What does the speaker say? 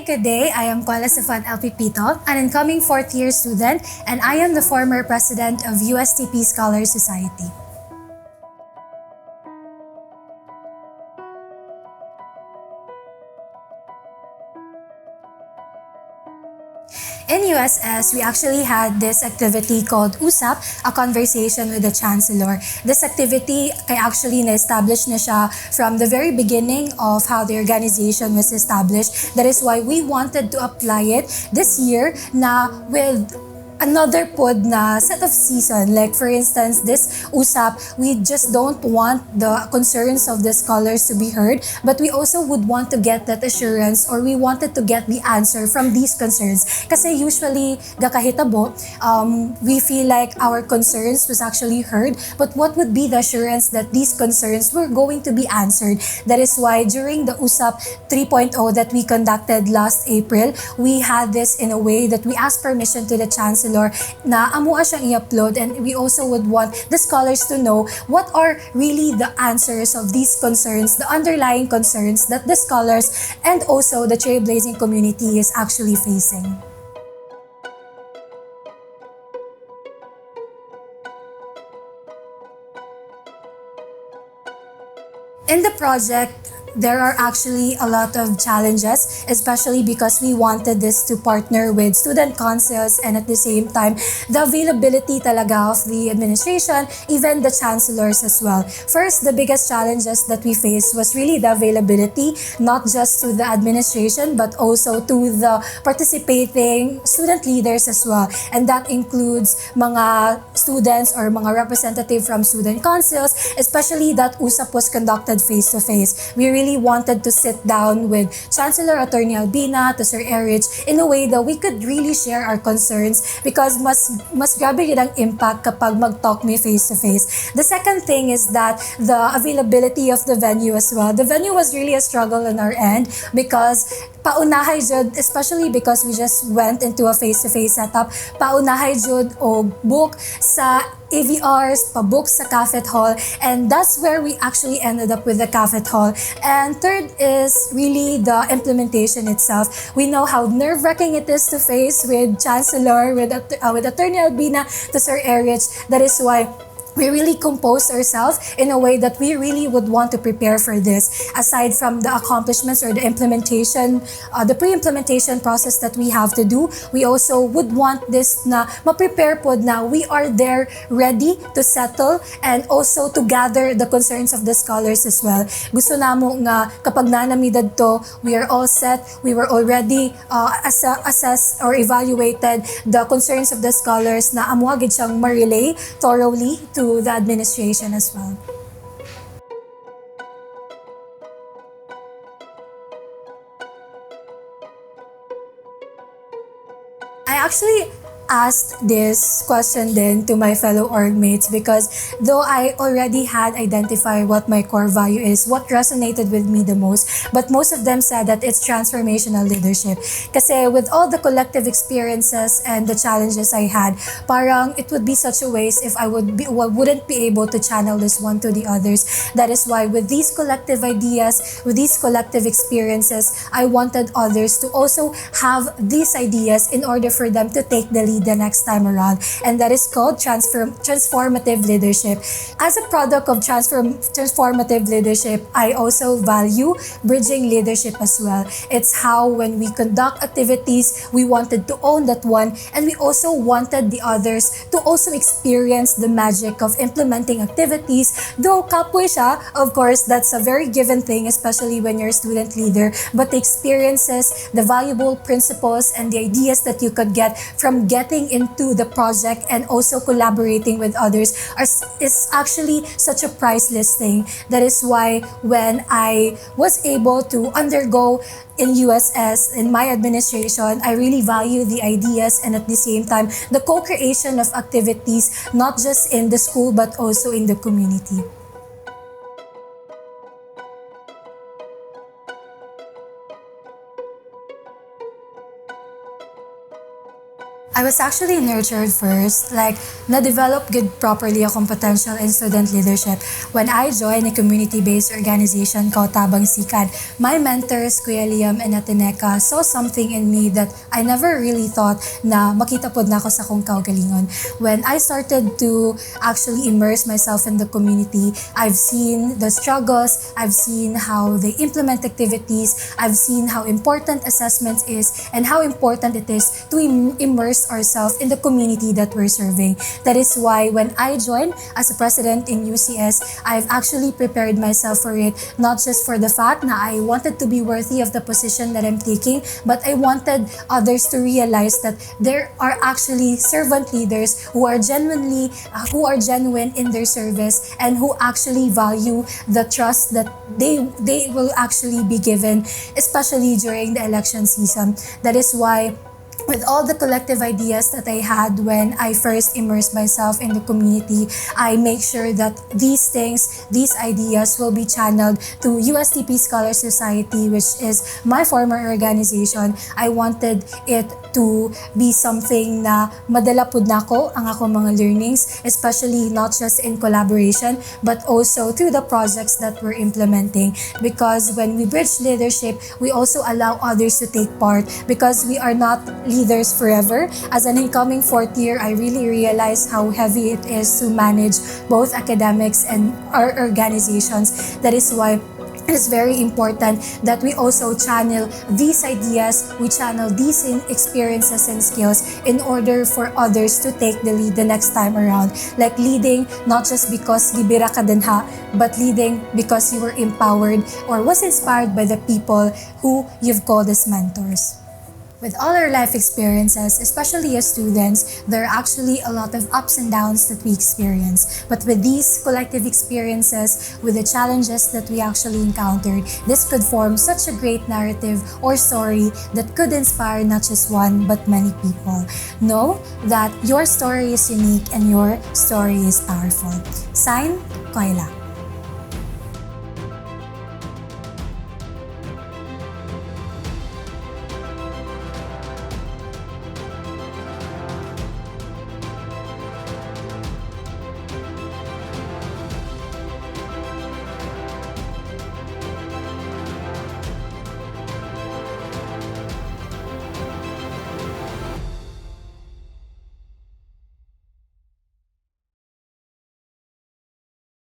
good day. I am Coila Pepito, an incoming fourth-year student, and I am the former president of USTP Scholars Society. In USS, we actually had this activity called USAP, a conversation with the chancellor. This activity ay actually na-establish na siya from the very beginning of how the organization was established. That is why we wanted to apply it this year na with another pod na set of season. Like for instance, this USAP, we just don't want the concerns of the scholars to be heard, but we also would want to get that assurance or we wanted to get the answer from these concerns. Kasi usually, gakahitabo, we feel like our concerns was actually heard, but what would be the assurance that these concerns were going to be answered? That is why during the USAP 3.0 that we conducted last April, we had this in a way that we asked permission to the chancellor na amua siyang i-upload, and we also would want the scholars to know what are really the answers of these concerns, the underlying concerns that the scholars and also the trailblazing community is actually facing. In the project, there are actually a lot of challenges, especially because we wanted this to partner with student councils and at the same time, the availability talaga of the administration, even the chancellors as well. First, the biggest challenges that we faced was really the availability, not just to the administration, but also to the participating student leaders as well. And that includes mga students or mga representative from student councils, especially that USAP was conducted face-to-face. We really wanted to sit down with Chancellor Attorney Albina to Sir Erich in a way that we could really share our concerns because mas grabe yun ang impact kapag mag-talk me face-to-face. The second thing is that the availability of the venue as well. The venue was really a struggle on our end because paunahay jud, especially because we just went into a face-to-face setup, paunahay jud o book sa AVRs, pa-book sa Cafet Hall, and that's where we actually ended up with the Cafet Hall. And third is really the implementation itself. We know how nerve-wracking it is to face with Chancellor, with Attorney Albina to Sir Erich. That is why we really composed ourselves in a way that we really would want to prepare for this. Aside from the accomplishments or the implementation, the pre-implementation process that we have to do, we also would want this na ma-prepare po na we are there ready to settle and also to gather the concerns of the scholars as well. Gusto namo nga kapag nanamidad to, we are all set, we were already assessed or evaluated the concerns of the scholars na amuagid siyang ma-relay thoroughly to the administration as well. I actually asked this question then to my fellow org mates because though I already had identified what my core value is, what resonated with me the most, but most of them said that it's transformational leadership. Kasi with all the collective experiences and the challenges I had, parang it would be such a waste if I wouldn't be able to channel this one to the others. That is why with these collective ideas, with these collective experiences, I wanted others to also have these ideas in order for them to take the lead the next time around, and that is called transformative leadership. As a product of transformative leadership, I also value bridging leadership as well. It's how when we conduct activities, we wanted to own that one, and we also wanted the others to also experience the magic of implementing activities. Though kapoy siya, of course, that's a very given thing, especially when you're a student leader, but the experiences, the valuable principles, and the ideas that you could get from getting into the project and also collaborating with others is actually such a priceless thing. That is why when I was able to undergo in USS, in my administration, I really value the ideas and at the same time, the co-creation of activities, not just in the school but also in the community. I was actually nurtured first, like na-develop good properly akong potential in student leadership. When I joined a community-based organization called Tabang Sikad, my mentors, Kuya Liam and Ateneca, saw something in me that I never really thought na makita pod na ako sa kong kaugalingon. When I started to actually immerse myself in the community, I've seen the struggles, I've seen how they implement activities, I've seen how important assessment is, and how important it is to immerse ourselves in the community that we're serving. That is why when I joined as a president in UCS, I've actually prepared myself for it, not just for the fact na I wanted to be worthy of the position that I'm taking, but I wanted others to realize that there are actually servant leaders who are genuine in their service and who actually value the trust that they will actually be given, especially during the election season. That is why with all the collective ideas that I had when I first immersed myself in the community, I make sure that these things, these ideas will be channeled to USTP Scholars Society, which is my former organization. I wanted it to be something na madala pud nako ang ako mga learnings, especially not just in collaboration, but also through the projects that we're implementing. Because when we bridge leadership, we also allow others to take part because we are not leaders forever. As an incoming fourth year, I really realized how heavy it is to manage both academics and our organizations. That is why it's very important that we also channel these ideas, we channel these experiences and skills in order for others to take the lead the next time around. Like leading not just because gibira ka dinha, but leading because you were empowered or was inspired by the people who you've called as mentors. With all our life experiences, especially as students, there are actually a lot of ups and downs that we experience. But with these collective experiences, with the challenges that we actually encountered, this could form such a great narrative or story that could inspire not just one, but many people. Know that your story is unique and your story is powerful. Sign, Coila.